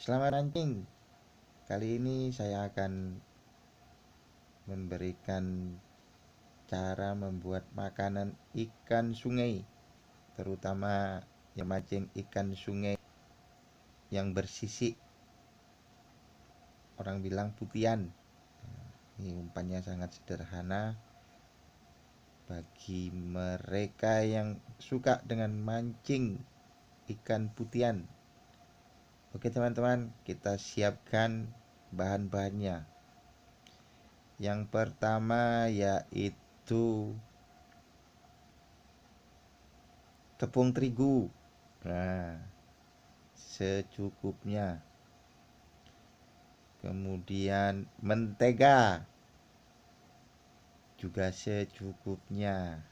Selamat mancing. Kali ini saya akan memberikan cara membuat makanan ikan sungai, terutama yang mancing ikan sungai yang bersisik. Orang bilang putian. Ini umpannya sangat sederhana bagi mereka yang suka dengan mancing ikan putian. Oke teman-teman, kita siapkan bahan-bahannya. Yang pertama yaitu tepung terigu. Nah, secukupnya. Kemudian mentega juga secukupnya.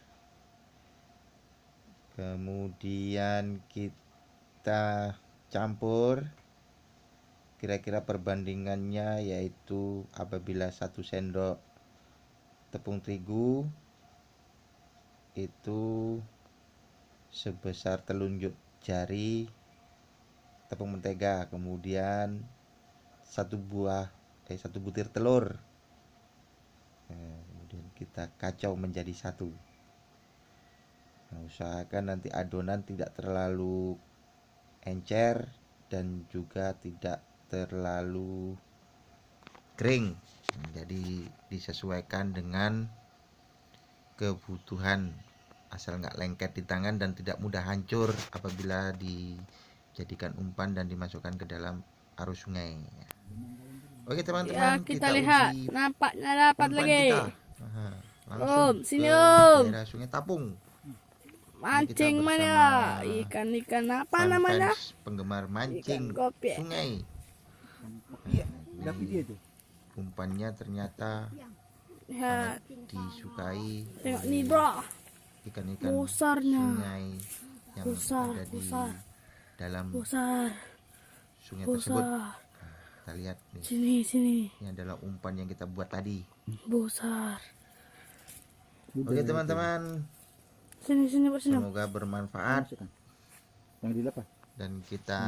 Kemudian kita campur, kira-kira perbandingannya yaitu apabila 1 sendok tepung terigu itu sebesar telunjuk jari tepung mentega, kemudian satu butir telur. Kemudian kita kacau menjadi satu. Usahakan nanti adonan tidak terlalu encer dan juga tidak terlalu kering. Jadi disesuaikan dengan kebutuhan, asal nggak lengket di tangan dan tidak mudah hancur apabila dijadikan umpan dan dimasukkan ke dalam arus sungai. Oke teman-teman, Ya, kita lihat uji nampaknya dapat umpan lagi. kita. Langsung Sini ke Om. daerah Sungai Tapung. Mancing mana? Ikan-ikan apa namanya? Penggemar mancing Ikan kopi. sungai. Tapi dia tuh. Umpannya ternyata Lihat. sangat disukai Tengok oleh nih bro. ikan-ikan Besarnya. sungai yang ada di dalam sungai tersebut. Kita lihat nih. Sini. Ini adalah umpan yang kita buat tadi. Besar. Oke teman-teman, Sini Pak, sini. semoga bermanfaat Yang dilepas. dan kita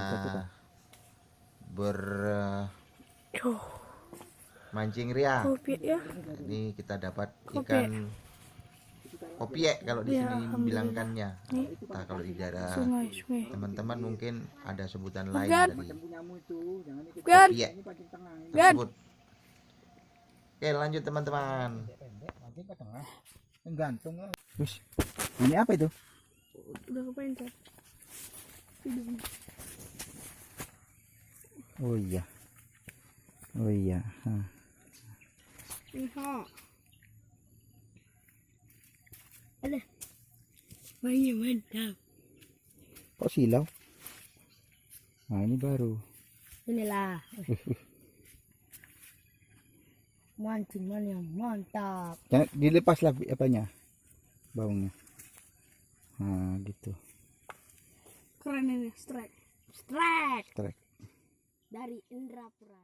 bermancing ria. Kopi ya. Ini kita dapat ikan kopiek kalau di sini bilangkannya. Nah, kalau di daerah Sungai. teman-teman mungkin ada sebutan lain Gan. dari Gan. kopiek tersebut. Oke, lanjut teman-teman. Gantung lah. Terus ini apa itu? Udah ngapain kan? Oh iya. Iya. Ada. Mainnya mantap. Kok silau? Nah ini baru. Inilah. Mancing yang mantap. Jangan dilepas lah apanya, baungnya. Nah gitu. Keren ini strike. Strike. Dari Indrapura.